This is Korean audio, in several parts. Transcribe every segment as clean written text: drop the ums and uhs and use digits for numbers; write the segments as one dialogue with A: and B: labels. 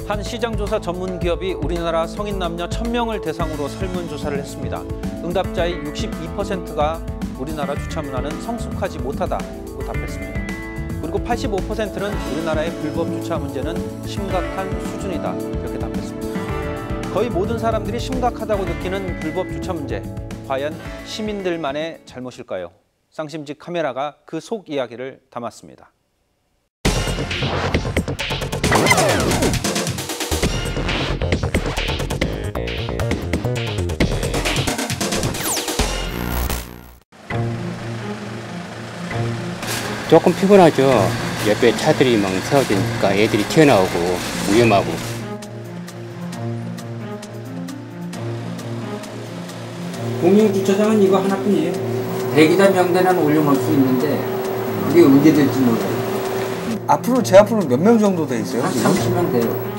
A: 한 시장조사 전문기업이 우리나라 성인 남녀 1000명을 대상으로 설문조사를 했습니다. 응답자의 62%가 우리나라 주차 문화는 성숙하지 못하다고 답했습니다. 그리고 85%는 우리나라의 불법 주차 문제는 심각한 수준이다 이렇게 답했습니다. 거의 모든 사람들이 심각하다고 느끼는 불법 주차 문제, 과연 시민들만의 잘못일까요? 쌍심지 카메라가 그 속 이야기를 담았습니다.
B: 조금 피곤하죠. 옆에 차들이 막 세워지니까 애들이 튀어나오고 위험하고.
C: 공영주차장은 이거 하나뿐이에요. 대기자 명단은 올려놓을 수 있는데 그게 언제 될지 몰라요.
D: 앞으로 제 앞으로 몇 명 정도 돼 있어요?
C: 한 30명 돼요.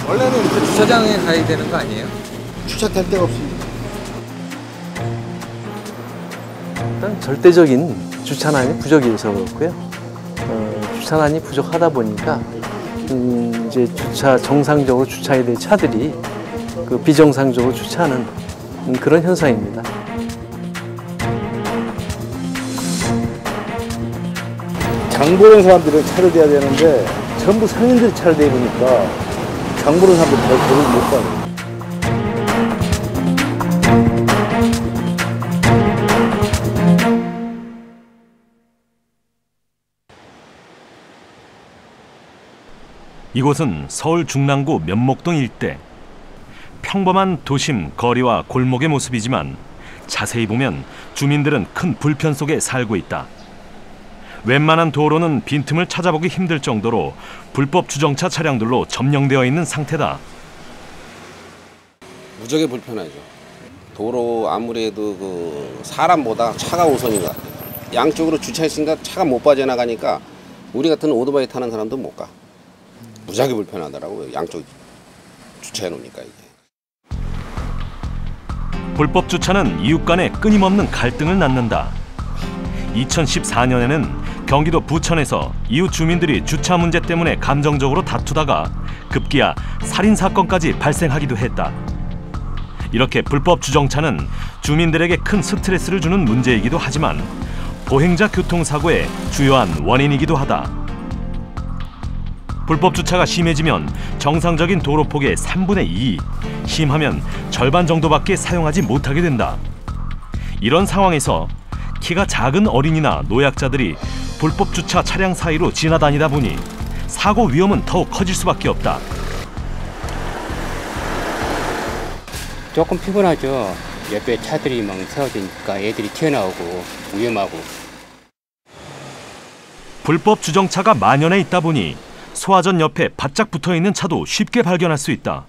D: 원래는 이렇게 주차장에 가야 되는 거 아니에요? 주차될 데가 없습니다.
E: 일단 절대적인 주차난이 부족이 있어서 그렇고요. 주차난이 부족하다 보니까 이제 정상적으로 주차해야 될 차들이 비정상적으로 주차하는 그런 현상입니다.
F: 장 보는 사람들은 차를 대야 되는데 전부 상인들이 차를 대보니까 장 보는 사람들 별을 못 봐요.
G: 이곳은 서울 중랑구 면목동 일대. 평범한 도심 거리와 골목의 모습이지만 자세히 보면 주민들은 큰 불편 속에 살고 있다. 웬만한 도로는 빈틈을 찾아보기 힘들 정도로 불법 주정차 차량들로 점령되어 있는 상태다.
H: 무지하게 불편하죠. 도로 아무래도 사람보다 차가 우선인 것 같아요. 양쪽으로 주차했으니까 차가 못 빠져나가니까 우리 같은 오토바이 타는 사람도 못 가. 무지하게 불편하더라고요. 양쪽 주차해 놓으니까 이게.
G: 불법 주차는 이웃 간에 끊임없는 갈등을 낳는다. 2014년에는 경기도 부천에서 이웃 주민들이 주차 문제 때문에 감정적으로 다투다가 급기야 살인 사건까지 발생하기도 했다. 이렇게 불법 주정차는 주민들에게 큰 스트레스를 주는 문제이기도 하지만 보행자 교통사고의 주요한 원인이기도 하다. 불법 주차가 심해지면 정상적인 도로폭의 3분의 2, 심하면 절반 정도밖에 사용하지 못하게 된다. 이런 상황에서 키가 작은 어린이나 노약자들이 불법 주차 차량 사이로 지나다니다 보니 사고 위험은 더욱 커질 수밖에 없다.
B: 조금 피곤하죠. 옆에 차들이 막 세워지니까 애들이 튀어나오고 위험하고.
G: 불법 주정차가 만연해 있다 보니 소화전 옆에 바짝 붙어있는 차도 쉽게 발견할 수 있다.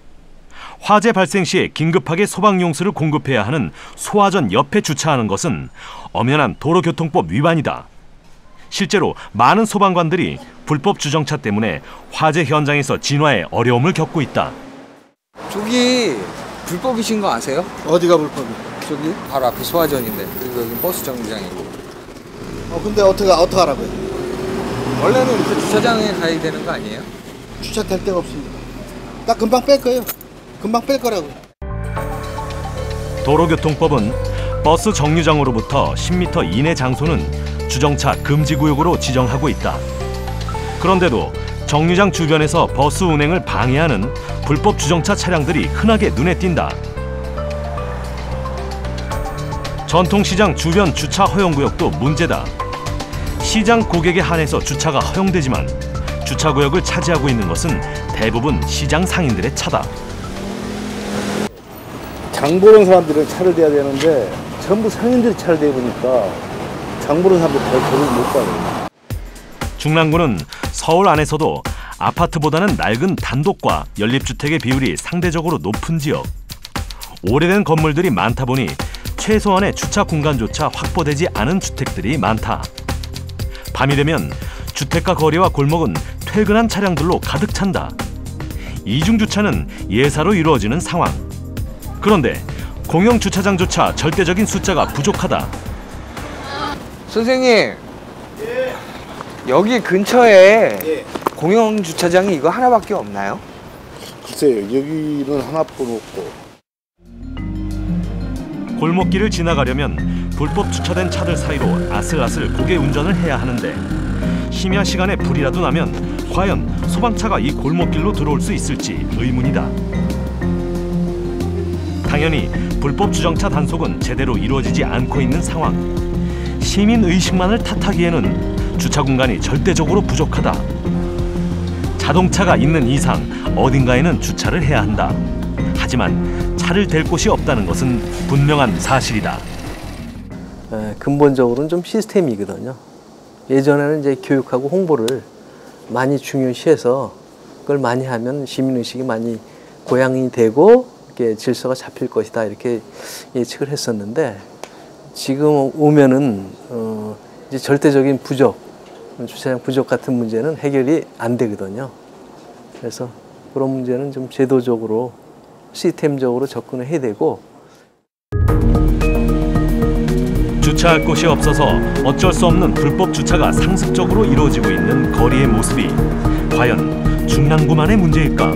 G: 화재 발생 시에 긴급하게 소방용수를 공급해야 하는 소화전 옆에 주차하는 것은 엄연한 도로교통법 위반이다. 실제로 많은 소방관들이 불법 주정차 때문에 화재 현장에서 진화에 어려움을 겪고 있다.
D: 저기 불법이신 거 아세요? 어디가 불법이에요? 저기 바로 앞에 소화전인데 그리고 여기 버스 정류장이고. 근데 어떻게 하라고요? 원래는 이렇게 주차장에 가야 되는 거 아니에요? 주차될 데가 없습니다. 나 금방 뺄 거예요. 금방 뺄 거라고.
G: 도로교통법은 버스 정류장으로부터 10m 이내 장소는 주정차 금지구역으로 지정하고 있다. 그런데도 정류장 주변에서 버스 운행을 방해하는 불법 주정차 차량들이 흔하게 눈에 띈다. 전통시장 주변 주차 허용구역도 문제다. 시장 고객에 한해서 주차가 허용되지만 주차구역을 차지하고 있는 것은 대부분 시장 상인들의 차다.
F: 장 보는 사람들은 차를 대야 되는데 전부 상인들이 차를 대보니까 장 보는 사람들 별을 못 봐요.
G: 중랑구는 서울 안에서도 아파트보다는 낡은 단독과 연립주택의 비율이 상대적으로 높은 지역. 오래된 건물들이 많다 보니 최소한의 주차 공간조차 확보되지 않은 주택들이 많다. 밤이 되면 주택가 거리와 골목은 퇴근한 차량들로 가득 찬다. 이중주차는 예사로 이루어지는 상황. 그런데 공영주차장조차 절대적인 숫자가 부족하다.
D: 선생님, 여기 근처에 공영 주차장이 이거 하나밖에 없나요?
F: 글쎄요, 여기는 하나뿐 없고.
G: 골목길을 지나가려면 불법 주차된 차들 사이로 아슬아슬 고개 운전을 해야 하는데 심야 시간에 불이라도 나면 과연 소방차가 이 골목길로 들어올 수 있을지 의문이다. 당연히 불법 주정차 단속은 제대로 이루어지지 않고 있는 상황. 시민 의식만을 탓하기에는 주차 공간이 절대적으로 부족하다. 자동차가 있는 이상 어딘가에는 주차를 해야 한다. 하지만 차를 댈 곳이 없다는 것은 분명한 사실이다.
E: 근본적으로는 좀 시스템이거든요. 예전에는 이제 교육하고 홍보를 많이 중요시해서 그걸 많이 하면 시민의식이 많이 고양이 되고 이렇게 질서가 잡힐 것이다 이렇게 예측을 했었는데 지금 오면은 이제 절대적인 부족, 주차장 부족 같은 문제는 해결이 안 되거든요. 그래서 그런 문제는 좀 제도적으로 시스템적으로 접근을 해야 되고
G: 주차할 곳이 없어서 어쩔 수 없는 불법 주차가 상습적으로 이루어지고 있는 거리의 모습이 과연 중랑구만의 문제일까?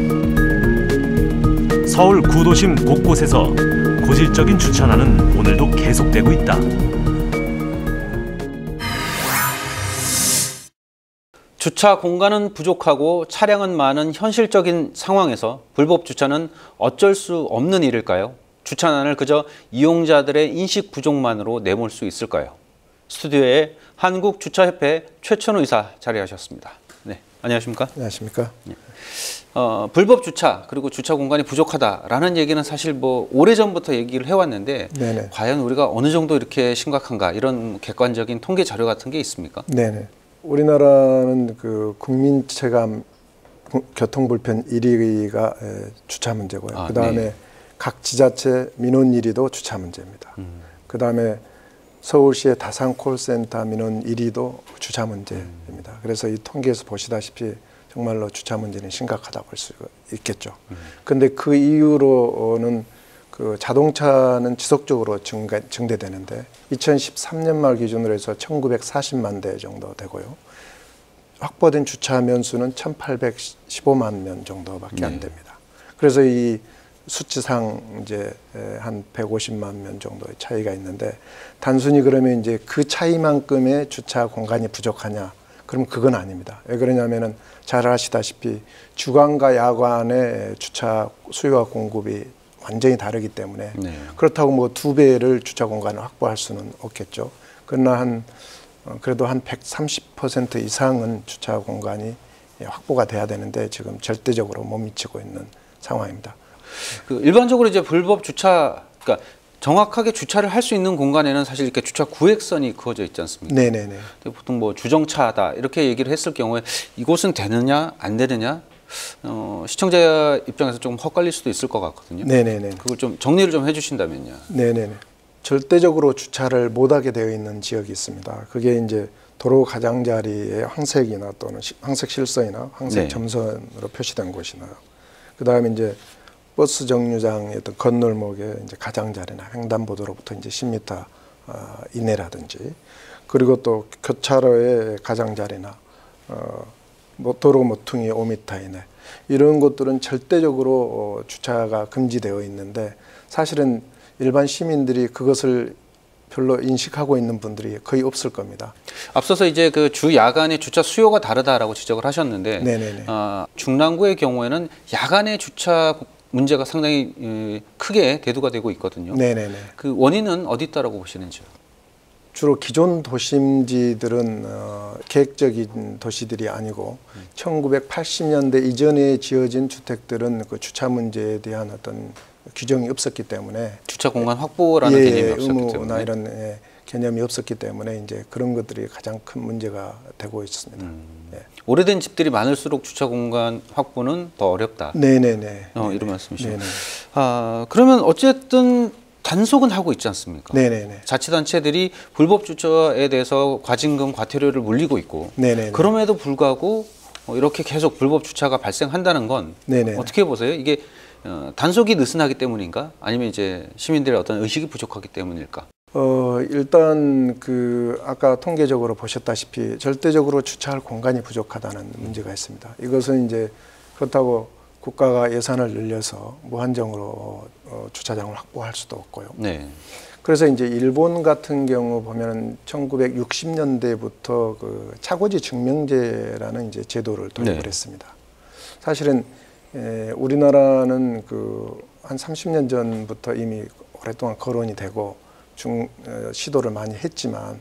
G: 서울 구도심 곳곳에서 고질적인 주차난은 오늘도 계속되고 있다.
A: 주차 공간은 부족하고 차량은 많은 현실적인 상황에서 불법 주차는 어쩔 수 없는 일일까요? 주차난을 그저 이용자들의 인식 부족만으로 내몰 수 있을까요? 스튜디오에 한국주차협회 최천우 의사 자리하셨습니다. 네, 안녕하십니까?
I: 안녕하십니까?
A: 불법 주차 그리고 주차 공간이 부족하다라는 얘기는 사실 뭐 오래전부터 얘기를 해왔는데
I: 네네.
A: 과연 우리가 어느 정도 이렇게 심각한가 이런 객관적인 통계 자료 같은 게 있습니까?
I: 네네. 우리나라는 그 국민 체감 교통 불편 1위가 주차 문제고요. 그 다음에
A: 네.
I: 각 지자체 민원 1위도 주차 문제입니다. 그 다음에 서울시의 다산 콜센터 민원 1위도 주차 문제입니다. 그래서 이 통계에서 보시다시피 정말로 주차 문제는 심각하다 볼 수 있겠죠. 근데 그 이후로는 그 자동차는 지속적으로 증대되는데 2013년 말 기준으로 해서 1940만 대 정도 되고요. 확보된 주차 면수는 1815만 면 정도밖에 안 됩니다. 그래서 이 수치상 이제 한 150만 면 정도의 차이가 있는데 단순히 그러면 이제 그 차이만큼의 주차 공간이 부족하냐? 그럼 그건 아닙니다. 왜 그러냐면은 잘 아시다시피 주간과 야간의 주차 수요와 공급이 완전히 다르기 때문에 그렇다고 뭐 2배를 주차 공간을 확보할 수는 없겠죠. 그러나 그래도 한 130% 이상은 주차 공간이 확보가 돼야 되는데 지금 절대적으로 못 미치고 있는 상황입니다.
A: 그 일반적으로 이제 불법 주차, 그러니까 정확하게 주차를 할 수 있는 공간에는 사실 이렇게 주차 구획선이 그어져 있지 않습니까?
I: 네네네.
A: 보통 뭐 주정차다 이렇게 얘기를 했을 경우에 이곳은 되느냐 안 되느냐 시청자 입장에서 좀 헛갈릴 수도 있을 것 같거든요.
I: 네네네.
A: 그걸 좀 정리를 좀 해주신다면요.
I: 네네네. 절대적으로 주차를 못하게 되어 있는 지역이 있습니다. 그게 이제 도로 가장자리에 황색이나 또는 황색 실선이나 황색 점선으로 표시된 곳이나, 그 다음에 이제 버스 정류장의 어떤 건널목에 이제 가장자리나 횡단보도로부터 이제 10m 이내라든지, 그리고 또 교차로의 가장자리나 도로 모퉁이 5m 이내, 이런 곳들은 절대적으로 주차가 금지되어 있는데 사실은 일반 시민들이 그것을 별로 인식하고 있는 분들이 거의 없을 겁니다.
A: 앞서서 이제 그 주 야간의 주차 수요가 다르다라고 지적을 하셨는데,
I: 네네네.
A: 중랑구의 경우에는 야간의 주차 문제가 상당히 크게 대두가 되고 있거든요.
I: 네네네.
A: 그 원인은 어디 있다라고 보시는지요?
I: 주로 기존 도심지들은 계획적인 도시들이 아니고 1980년대 이전에 지어진 주택들은 그 주차 문제에 대한 어떤 규정이 없었기 때문에,
A: 주차 공간 확보라는 개념이 없었기
I: 의무나
A: 때문에
I: 이런 개념이 없었기 때문에 이제 그런 것들이 가장 큰 문제가 되고 있습니다.
A: 오래된 집들이 많을수록 주차 공간 확보는 더 어렵다.
I: 네네네.
A: 이런 말씀이시죠.
I: 네네.
A: 그러면 어쨌든 단속은 하고 있지 않습니까?
I: 네네네.
A: 자치단체들이 불법 주차에 대해서 과징금, 과태료를 물리고 있고,
I: 네네네.
A: 그럼에도 불구하고 이렇게 계속 불법 주차가 발생한다는 건
I: 네네.
A: 어떻게 보세요? 이게 단속이 느슨하기 때문인가? 아니면 이제 시민들의 어떤 의식이 부족하기 때문일까?
I: 일단 아까 통계적으로 보셨다시피 절대적으로 주차할 공간이 부족하다는 문제가 있습니다. 이것은 이제 그렇다고 국가가 예산을 늘려서 무한정으로 주차장을 확보할 수도 없고요.
A: 네.
I: 그래서 이제 일본 같은 경우 보면은 1960년대부터 차고지 증명제라는 이제 제도를 도입을
A: 네.
I: 했습니다. 사실은 우리나라는 한 30년 전부터 이미 오랫동안 거론이 되고 시도를 많이 했지만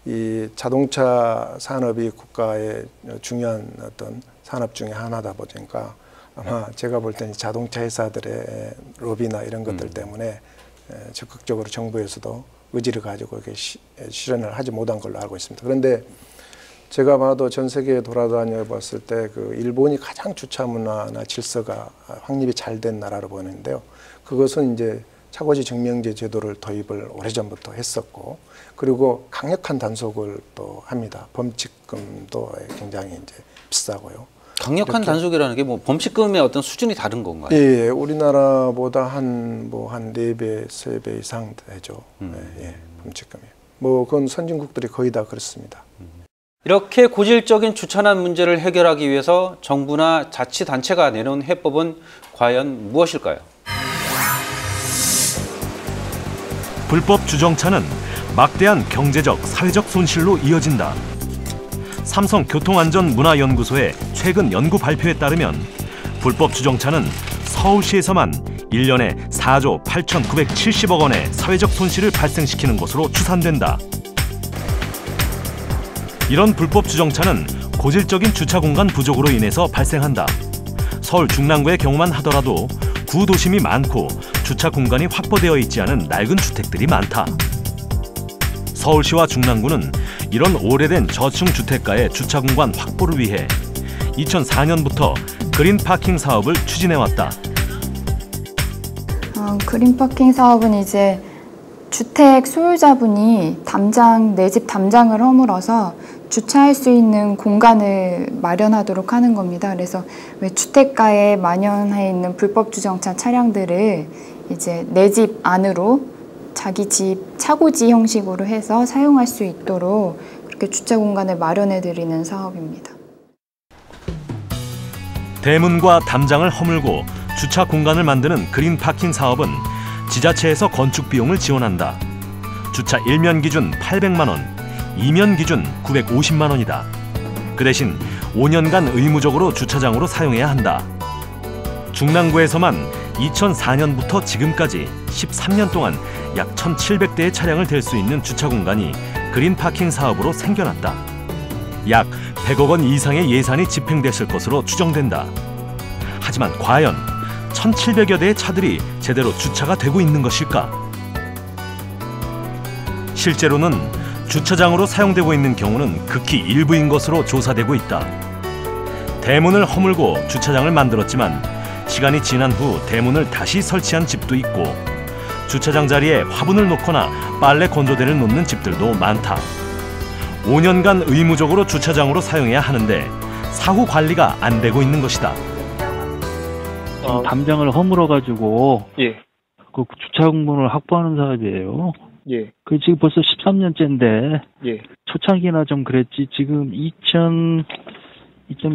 I: 이 자동차 산업이 국가의 중요한 어떤 산업 중에 하나다 보니까 아마 제가 볼 때는 자동차 회사들의 로비나 이런 것들 때문에 적극적으로 정부에서도 의지를 가지고 이렇게 실현을 하지 못한 걸로 알고 있습니다. 그런데 제가 봐도 전 세계에 돌아다녀 봤을 때 일본이 가장 주차 문화나 질서가 확립이 잘 된 나라로 보이는데요. 그것은 이제 차고지 증명제 제도를 도입을 오래전부터 했었고, 그리고 강력한 단속을 또 합니다. 범칙금도 굉장히 이제 비싸고요.
A: 강력한 단속이라는 게 뭐 범칙금의 어떤 수준이 다른 건가요?
I: 예, 우리나라보다 한 4배, 3배 이상 되죠. 예, 범칙금이. 그건 선진국들이 거의 다 그렇습니다.
A: 이렇게 고질적인 주차난 문제를 해결하기 위해서 정부나 자치단체가 내놓은 해법은 과연 무엇일까요?
G: 불법 주정차는 막대한 경제적, 사회적 손실로 이어진다. 삼성교통안전문화연구소의 최근 연구 발표에 따르면 불법 주정차는 서울시에서만 1년에 4조 8,970억 원의 사회적 손실을 발생시키는 것으로 추산된다. 이런 불법 주정차는 고질적인 주차 공간 부족으로 인해서 발생한다. 서울 중랑구의 경우만 하더라도 구도심이 많고 주차 공간이 확보되어 있지 않은 낡은 주택들이 많다. 서울시와 중랑구는 이런 오래된 저층 주택가의 주차 공간 확보를 위해 2004년부터 그린 파킹 사업을 추진해왔다.
J: 그린 파킹 사업은 이제 주택 소유자분이 내 집 담장을 허물어서 주차할 수 있는 공간을 마련하도록 하는 겁니다. 그래서 왜 주택가에 만연해 있는 불법 주정차 차량들을 이제 내 집 안으로 자기 집 차고지 형식으로 해서 사용할 수 있도록 그렇게 주차 공간을 마련해 드리는 사업입니다.
G: 대문과 담장을 허물고 주차 공간을 만드는 그린 파킹 사업은 지자체에서 건축 비용을 지원한다. 주차 1면 기준 800만 원, 2면 기준 950만 원이다. 그 대신 5년간 의무적으로 주차장으로 사용해야 한다. 중랑구에서만 2004년부터 지금까지 13년 동안 약 1,700대의 차량을 댈 수 있는 주차 공간이 그린 파킹 사업으로 생겨났다. 약 100억 원 이상의 예산이 집행됐을 것으로 추정된다. 하지만 과연 1,700여 대의 차들이 제대로 주차가 되고 있는 것일까? 실제로는 주차장으로 사용되고 있는 경우는 극히 일부인 것으로 조사되고 있다. 대문을 허물고 주차장을 만들었지만 시간이 지난 후 대문을 다시 설치한 집도 있고 주차장 자리에 화분을 놓거나 빨래 건조대를 놓는 집들도 많다. 5년간 의무적으로 주차장으로 사용해야 하는데 사후 관리가 안 되고 있는 것이다.
K: 담장을 허물어가지고 그 주차 공간을 확보하는 사업이에요. 그 지금 벌써 13년째인데 초창기나 좀 그랬지. 지금 2000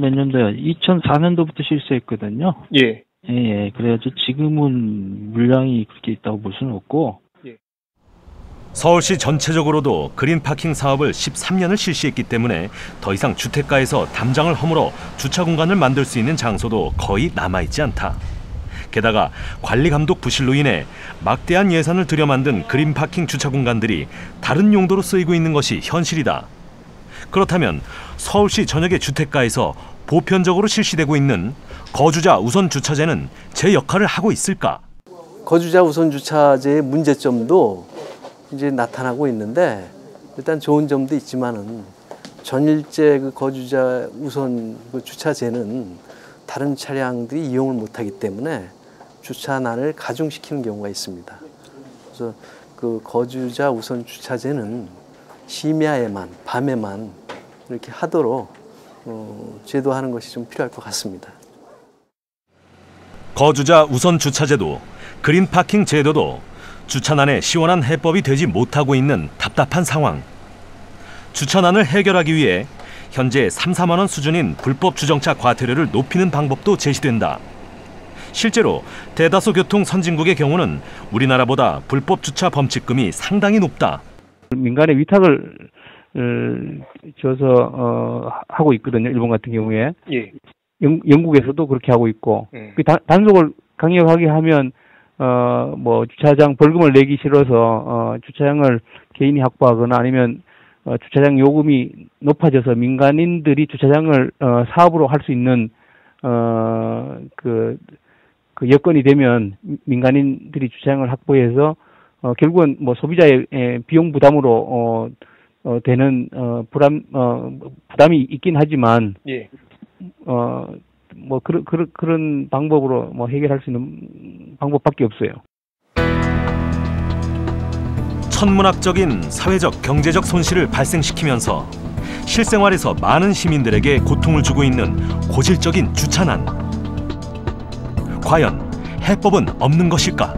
K: 몇 년도야? 2004년도부터 실시했거든요. 그래가지고 지금은 물량이 그렇게 있다고 볼 수는 없고.
G: 서울시 전체적으로도 그린 파킹 사업을 13년을 실시했기 때문에 더 이상 주택가에서 담장을 허물어 주차 공간을 만들 수 있는 장소도 거의 남아있지 않다. 게다가 관리 감독 부실로 인해 막대한 예산을 들여 만든 그린 파킹 주차 공간들이 다른 용도로 쓰이고 있는 것이 현실이다. 그렇다면 서울시 전역의 주택가에서 보편적으로 실시되고 있는 거주자 우선 주차제는 제 역할을 하고 있을까?
E: 거주자 우선 주차제의 문제점도 이제 나타나고 있는데, 일단 좋은 점도 있지만은 전일제 그 거주자 우선 그 주차제는 다른 차량들이 이용을 못하기 때문에 주차난을 가중시키는 경우가 있습니다. 그래서 그 거주자 우선 주차제는 심야에만, 밤에만 이렇게 하도록 제도하는 것이 좀 필요할 것 같습니다.
G: 거주자 우선 주차제도, 그린 파킹 제도도 주차난에 시원한 해법이 되지 못하고 있는 답답한 상황. 주차난을 해결하기 위해 현재 3, 4만 원 수준인 불법 주정차 과태료를 높이는 방법도 제시된다. 실제로 대다수 교통 선진국의 경우는 우리나라보다 불법 주차 범칙금이 상당히 높다.
K: 민간에 위탁을 줘서 하고 있거든요. 일본 같은 경우에.
L: 예.
K: 영국에서도 그렇게 하고 있고. 그 단속을 강력하게 하면 뭐 주차장 벌금을 내기 싫어서 주차장을 개인이 확보하거나 아니면 주차장 요금이 높아져서 민간인들이 주차장을 사업으로 할 수 있는 그 여건이 되면 민간인들이 주차장을 확보해서 결국은 뭐 소비자의 비용 부담으로 되는 부담이 있긴 하지만
L: 예.
K: 뭐 그런 방법으로 뭐 해결할 수 있는 방법밖에 없어요.
G: 천문학적인 사회적 경제적 손실을 발생시키면서 실생활에서 많은 시민들에게 고통을 주고 있는 고질적인 주차난. 과연 해법은 없는 것일까?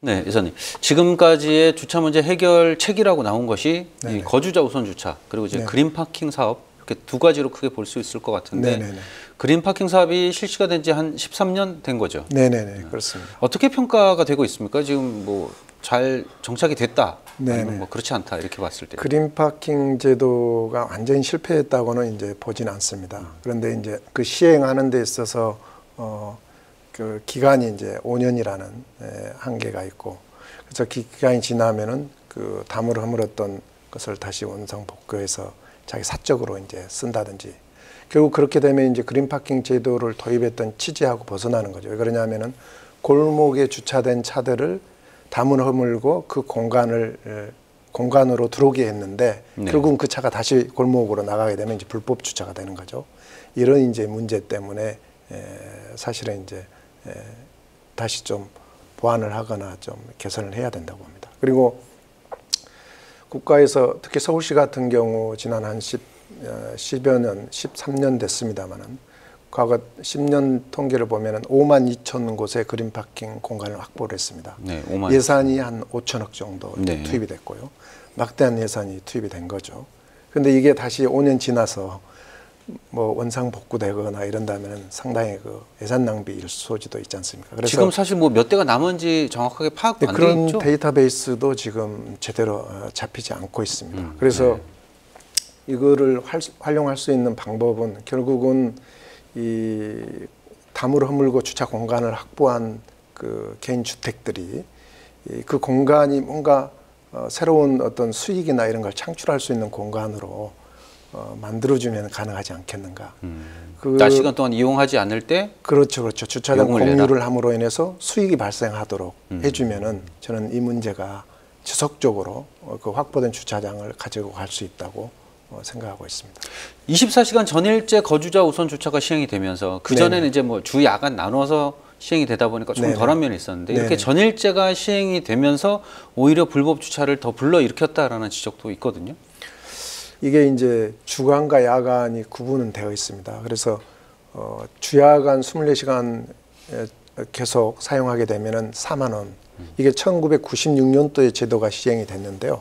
A: 네, 이사님. 지금까지의 주차 문제 해결책이라고 나온 것이 이 거주자 우선 주차 그리고 이제 그린 파킹 사업 이렇게 두 가지로 크게 볼 수 있을 것 같은데 그린 파킹 사업이 실시가 된 지 한 13년 된 거죠.
I: 네네네, 그렇습니다.
A: 어떻게 평가가 되고 있습니까? 지금 뭐 잘 정착이 됐다, 아니면 뭐 그렇지 않다 이렇게 봤을 때.
I: 그린 파킹 제도가 완전히 실패했다고는 이제 보지는 않습니다. 그런데 이제 그 시행하는 데 있어서 그 기간이 이제 5년이라는 한계가 있고, 그래서 기간이 지나면은 그 담을 허물었던 것을 다시 원상 복구해서 자기 사적으로 이제 쓴다든지, 결국 그렇게 되면 이제 그린 파킹 제도를 도입했던 취지하고 벗어나는 거죠. 왜 그러냐면은 골목에 주차된 차들을 담을 허물고 그 공간으로 들어오게 했는데 결국은 그 차가 다시 골목으로 나가게 되면 이제 불법 주차가 되는 거죠. 이런 이제 문제 때문에 사실은 이제 다시 좀 보완을 하거나 좀 개선을 해야 된다고 봅니다. 그리고 국가에서 특히 서울시 같은 경우 지난 한 10여 년, 13년 됐습니다만은 과거 10년 통계를 보면은 5만 2천 곳의 그린 파킹 공간을 확보를 했습니다.
A: 네, 5만
I: 예산이 한 5천억 정도 투입이 됐고요. 막대한 예산이 투입이 된 거죠. 그런데 이게 다시 5년 지나서 뭐 원상 복구되거나 이런다면 상당히 그 예산 낭비일 소지도 있지 않습니까? 그래서
A: 지금 사실 뭐 몇 대가 남은지 정확하게 파악도 안 돼 있죠.
I: 그런 데이터베이스도 지금 제대로 잡히지 않고 있습니다. 그래서 이거를 활용할 수 있는 방법은 결국은 이 담을 허물고 주차 공간을 확보한 그 개인 주택들이 그 공간이 뭔가 새로운 어떤 수익이나 이런 걸 창출할 수 있는 공간으로 만들어주면 가능하지 않겠는가.
A: 낮 시간 동안 이용하지 않을 때
I: 그렇죠. 주차장 공유를 함으로 인해서 수익이 발생하도록 해주면은 저는 이 문제가 지속적으로 그 확보된 주차장을 가지고 갈 수 있다고 생각하고 있습니다.
A: 24시간 전일제 거주자 우선 주차가 시행이 되면서 그 전에는 이제 뭐 주 야간 나눠서 시행이 되다 보니까 좀 덜한 면이 있었는데 이렇게 전일제가 시행이 되면서 오히려 불법 주차를 더 불러일으켰다라는 지적도 있거든요.
I: 이게 이제 주간과 야간이 구분은 되어 있습니다. 그래서 주야간 24시간 계속 사용하게 되면은 4만 원. 이게 1996년도에 제도가 시행이 됐는데요.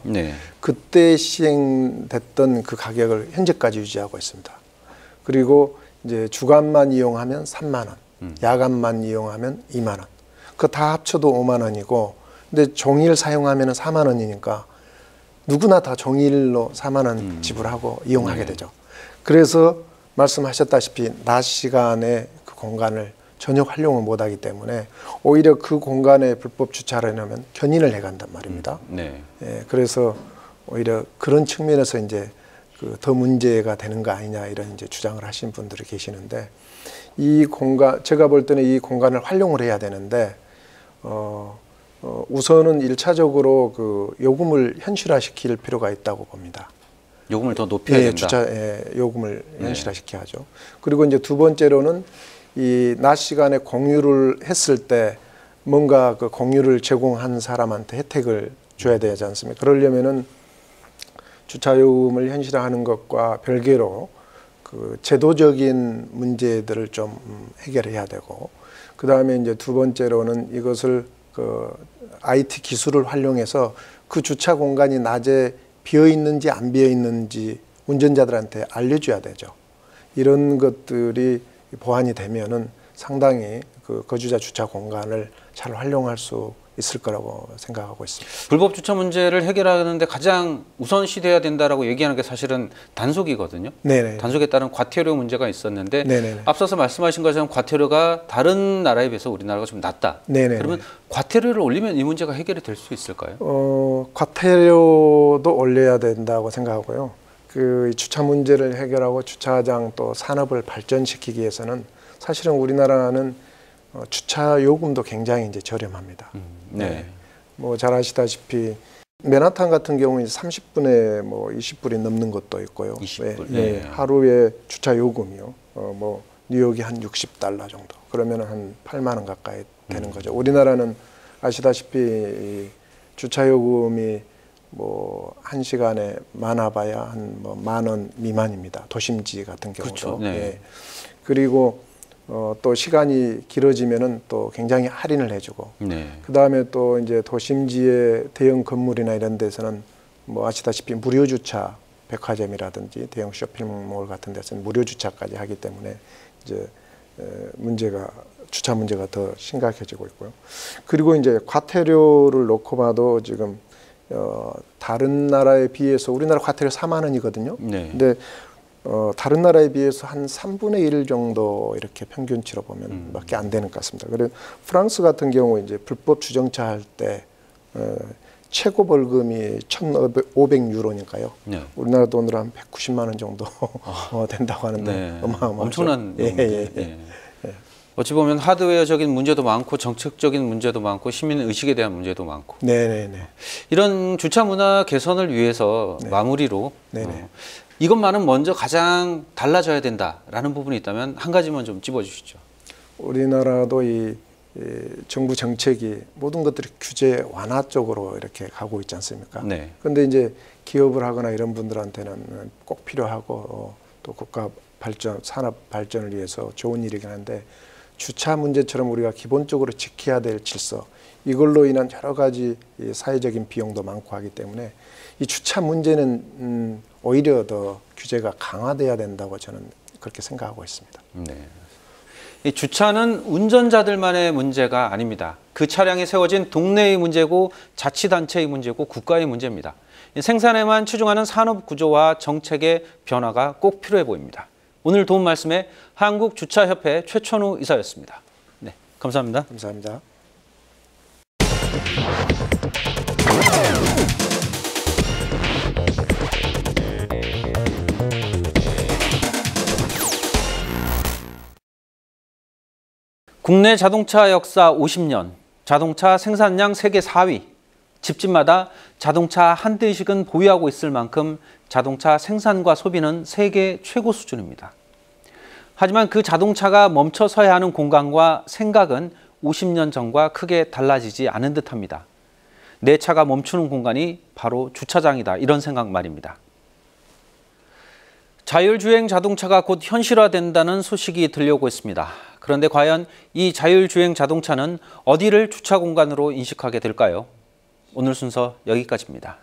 I: 그때 시행됐던 그 가격을 현재까지 유지하고 있습니다. 그리고 이제 주간만 이용하면 3만 원, 야간만 이용하면 2만 원. 그거 다 합쳐도 5만 원이고, 근데 종일 사용하면 4만 원이니까 누구나 다 종일로 4만 원 지불하고 이용하게 되죠. 그래서 말씀하셨다시피 낮 시간에 그 공간을 전혀 활용을 못하기 때문에 오히려 그 공간에 불법 주차를 해놓으면 견인을 해간단 말입니다. 그래서 오히려 그런 측면에서 이제 그 더 문제가 되는 거 아니냐 이런 이제 주장을 하신 분들이 계시는데, 이 공간 제가 볼 때는 이 공간을 활용을 해야 되는데 우선은 1차적으로 그 요금을 현실화시킬 필요가 있다고 봅니다.
A: 요금을 더 높여야 된다.
I: 주차 요금을 현실화시켜야죠. 그리고 이제 두 번째로는 이 낮 시간에 공유를 했을 때 뭔가 그 공유를 제공한 사람한테 혜택을 줘야 되지 않습니까? 그러려면은 주차 요금을 현실화하는 것과 별개로 그 제도적인 문제들을 좀 해결해야 되고, 그 다음에 이제 두 번째로는 이것을 그 IT 기술을 활용해서 그 주차 공간이 낮에 비어 있는지 안 비어 있는지 운전자들한테 알려줘야 되죠. 이런 것들이 보완이 되면은 상당히 그 거주자 주차 공간을 잘 활용할 수 있을 거라고 생각하고 있습니다.
A: 불법 주차 문제를 해결하는데 가장 우선시돼야 된다라고 얘기하는 게 사실은 단속이거든요.
I: 네네.
A: 단속에 따른 과태료 문제가 있었는데
I: 네네.
A: 앞서서 말씀하신 것처럼 과태료가 다른 나라에 비해서 우리나라가 좀 낮다.
I: 네네.
A: 그러면 과태료를 올리면 이 문제가 해결이 될 수 있을까요?
I: 과태료도 올려야 된다고 생각하고요. 그 주차 문제를 해결하고 주차장 또 산업을 발전시키기 위해서는 사실은 우리나라는 주차 요금도 굉장히 이제 저렴합니다.
A: 네.
I: 뭐 잘 아시다시피 맨하탄 같은 경우는 30분에 뭐 20불이 넘는 것도 있고요.
A: 20불.
I: 네.
A: 네.
I: 하루에 주차 요금이요. 뭐 뉴욕이 한 $60 정도. 그러면 한 8만 원 가까이 되는 거죠. 우리나라는 아시다시피 이 주차 요금이 뭐 1시간에 많아봐야 한 뭐 10,000원 미만입니다. 도심지 같은 경우도.
A: 그렇죠. 네.
I: 예. 그리고 또 시간이 길어지면은 또 굉장히 할인을 해주고,
A: 네.
I: 그 다음에 또 이제 도심지의 대형 건물이나 이런 데서는 뭐 아시다시피 무료 주차, 백화점이라든지 대형 쇼핑몰 같은 데서는 무료 주차까지 하기 때문에 이제 주차 문제가 더 심각해지고 있고요. 그리고 이제 과태료를 놓고 봐도 지금 다른 나라에 비해서 우리나라 과태료 4만 원이거든요.
A: 네.
I: 근데 다른 나라에 비해서 한 3분의 1 정도 이렇게 평균치로 보면 밖에 안 되는 것 같습니다. 그래서 프랑스 같은 경우 이제 불법 주정차 할 때 최고 벌금이 1,500유로니까요.
A: 네.
I: 우리나라 돈으로 한 190만 원 정도 된다고 하는데
A: 네.
I: 어마어마하죠.
A: 엄청난
I: 예.
A: 어찌 보면 하드웨어적인 문제도 많고 정책적인 문제도 많고 시민 의식에 대한 문제도 많고.
I: 네네네.
A: 이런 주차 문화 개선을 위해서
I: 네.
A: 마무리로 이것만은 먼저 가장 달라져야 된다라는 부분이 있다면 한 가지만 좀 찝어주시죠.
I: 우리나라도 이 정부 정책이 모든 것들이 규제 완화 쪽으로 이렇게 가고 있지 않습니까?
A: 네.
I: 그런데 이제 기업을 하거나 이런 분들한테는 꼭 필요하고 또 국가 발전, 산업 발전을 위해서 좋은 일이긴 한데 주차 문제처럼 우리가 기본적으로 지켜야 될 질서, 이걸로 인한 여러 가지 사회적인 비용도 많고 하기 때문에 이 주차 문제는 오히려 더 규제가 강화돼야 된다고 저는 그렇게 생각하고 있습니다.
A: 네. 이 주차는 운전자들만의 문제가 아닙니다. 그 차량이 세워진 동네의 문제고 자치단체의 문제고 국가의 문제입니다. 생산에만 치중하는 산업 구조와 정책의 변화가 꼭 필요해 보입니다. 오늘 도움 말씀에 한국주차협회 최천우 이사였습니다. 네, 감사합니다.
I: 감사합니다.
A: 국내 자동차 역사 50년, 자동차 생산량 세계 4위, 집집마다 자동차 한 대씩은 보유하고 있을 만큼 자동차 생산과 소비는 세계 최고 수준입니다. 하지만 그 자동차가 멈춰서야 하는 공간과 생각은 50년 전과 크게 달라지지 않은 듯합니다. 내 차가 멈추는 공간이 바로 주차장이다, 이런 생각 말입니다. 자율주행 자동차가 곧 현실화된다는 소식이 들려오고 있습니다. 그런데 과연 이 자율주행 자동차는 어디를 주차 공간으로 인식하게 될까요? 오늘 순서 여기까지입니다.